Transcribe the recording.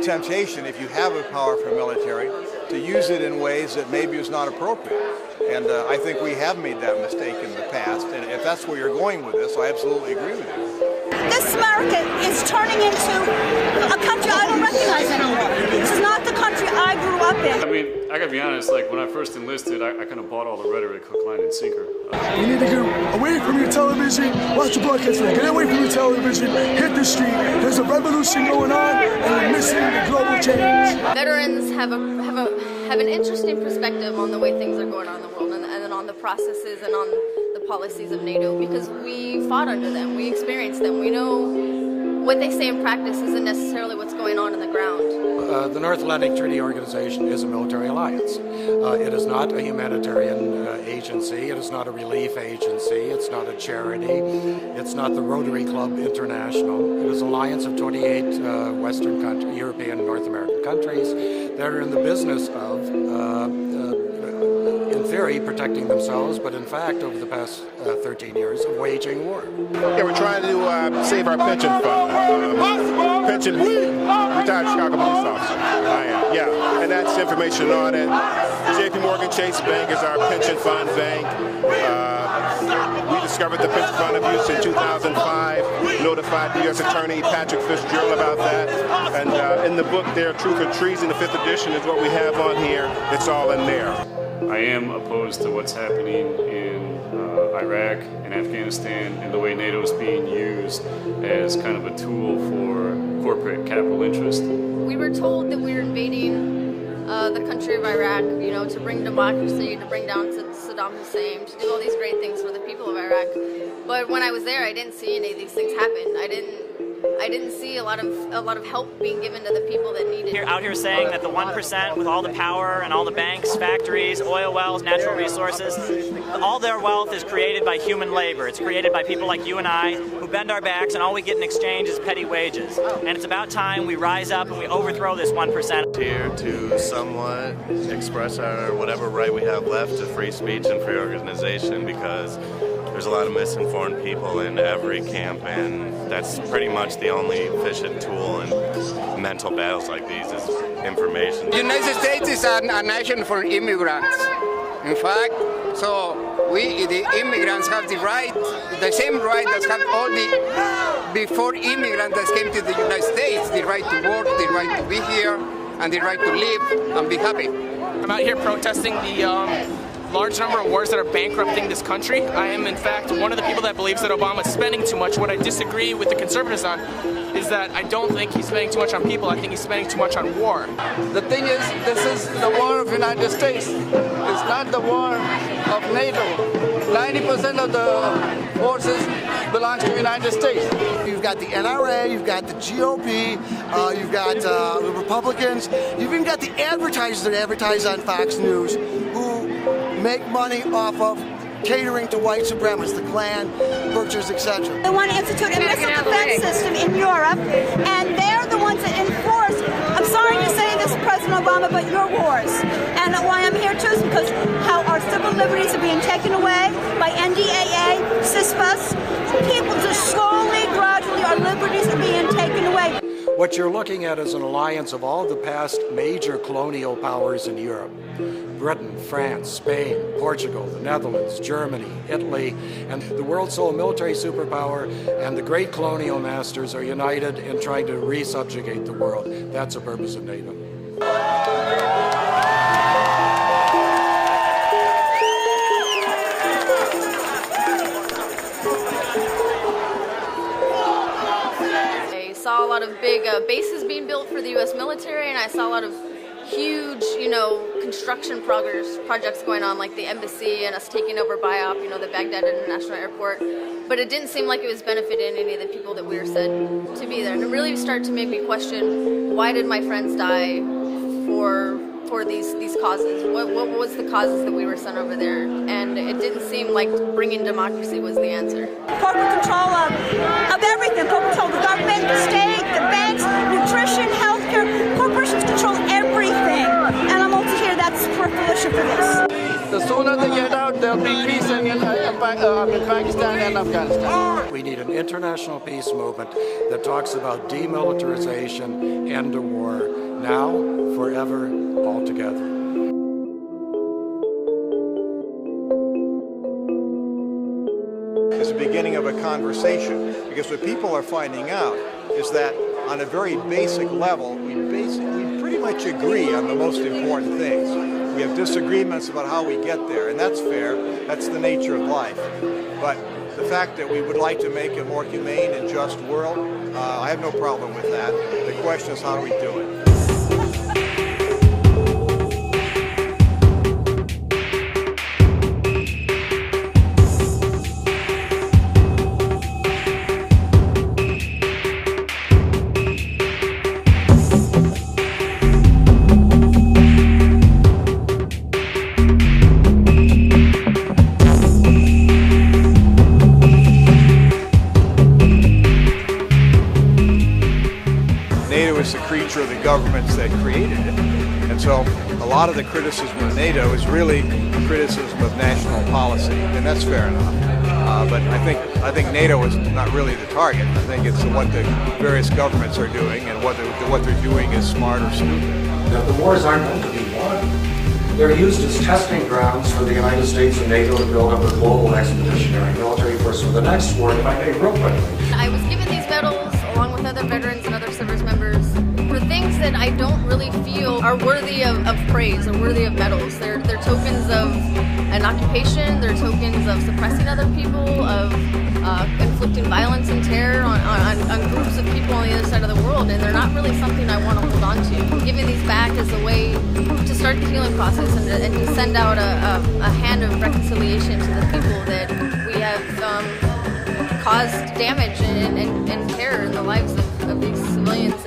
temptation, if you have a powerful military, to use it in ways that maybe is not appropriate. And I think we have made that mistake in the past, and if that's where you're going with this, I absolutely agree with you. This America is turning into a country I don't recognize anymore. This is not the country I grew up in. I mean, I gotta be honest, like when I first enlisted, I kind of bought all the rhetoric, hook, line, and sinker. You need to get away from your television, watch the broadcast, get away from your television, hit the street. There's a revolution going on, and we're missing the global change. Veterans have an interesting perspective on the way things are going on in the world, and on the processes and on the policies of NATO, because we fought under them, we experienced them, we know what they say in practice isn't necessarily what's going on in the ground. The North Atlantic Treaty Organization is a military alliance. It is not a humanitarian agency, it is not a relief agency, it's not a charity, it's not the Rotary Club International. It is an alliance of 28 Western countries, European and North American countries that are in the business of in theory, protecting themselves, but in fact, over the past 13 years of waging war. Yeah, we're trying to save our pension fund. Retired Chicago police officer. I am, yeah. And that's information on it. J.P. Morgan Chase Bank is our pension fund bank. We discovered the pension fund abuse in 2005, notified the U.S. Attorney Patrick Fitzgerald about that. And in the book there, Truth or Treason, the 5th edition is what we have on here. It's all in there. I am opposed to what's happening in Iraq and Afghanistan and the way NATO is being used as kind of a tool for corporate capital interest. We were told that we were invading the country of Iraq, you know, to bring democracy, to bring down Saddam Hussein, to do all these great things for the people of Iraq. But when I was there, I didn't see any of these things happen. I didn't see a lot of help being given to the people that needed it. You're out here saying that the 1% with all the power and all the banks, factories, oil wells, natural resources, all their wealth is created by human labor. It's created by people like you and I who bend our backs, and all we get in exchange is petty wages. And it's about time we rise up and we overthrow this 1%. Here to somewhat express our whatever right we have left to free speech and free organization, because there's a lot of misinformed people in every camp, and that's pretty much the only efficient tool in mental battles like these is information. The United States is a nation for immigrants. In fact, so we, the immigrants, have the right, the same right that have all the before immigrants that came to the United States, the right to work, the right to be here, and the right to live and be happy. I'm out here protesting the large number of wars that are bankrupting this country. I am, in fact, one of the people that believes that Obama's spending too much. What I disagree with the conservatives on is that I don't think he's spending too much on people. I think he's spending too much on war. The thing is, this is the war of the United States. It's not the war of NATO. 90% of the forces belongs to the United States. You've got the NRA, you've got the GOP, you've got the Republicans, you've even got the advertisers that advertise on Fox News who make money off of catering to white supremacists, the Klan, Berkshires, etc. They want to institute a missile defense system in Europe, and they're the ones that enforce, I'm sorry to say this, President Obama, but your wars. And why I'm here too is because how our civil liberties are being taken away by NDAA, CISPAS. People just slowly, gradually, our liberties are being taken away. What you're looking at is an alliance of all the past major colonial powers in Europe. Britain, France, Spain, Portugal, the Netherlands, Germany, Italy, and the world's sole military superpower and the great colonial masters are united in trying to re-subjugate the world. That's the purpose of NATO. I saw a lot of big bases being built for the U.S. military, and I saw a lot of huge, construction projects going on, like the embassy and us taking over BIOP, the Baghdad International Airport. But it didn't seem like it was benefiting any of the people that we were said to be there. And it really started to make me question, why did my friends die for these causes? What was the causes that we were sent over there? And it didn't seem like bringing democracy was the answer. Corporate control of everything. Corporate control of the government, the state, the banks, nutrition, healthcare. Corporations control everything. And I'm also here, that's fruition for this. The sooner they get out, there'll be peace in Pakistan and Afghanistan. We need an international peace movement that talks about demilitarization, end to war, now, forever, altogether. Is the beginning of a conversation, because what people are finding out is that on a very basic level, we pretty much agree on the most important things. We have disagreements about how we get there, and that's fair. That's the nature of life. But the fact that we would like to make a more humane and just world, I have no problem with that. The question is, how do we do it? NATO is the creature of the governments that created it, and so a lot of the criticism of NATO is really criticism of national policy, and that's fair enough. But I think NATO is not really the target. I think it's what the various governments are doing, and what they're doing is smart or stupid. The wars aren't meant to be won. They're used as testing grounds for the United States and NATO to build up a global expeditionary military force for the next war, if I may, real quickly. I was given these medals along with other veterans and other service members for things that I don't really feel are worthy of praise or worthy of medals. They're tokens of an occupation, they're tokens of suppressing other people, of inflicting violence and terror on groups of people on the other side of the world, and they're not really something I want to hold on to. Giving these back is a way to start the healing process and to send out a hand of reconciliation to the people that we have caused damage and terror in the lives of these civilians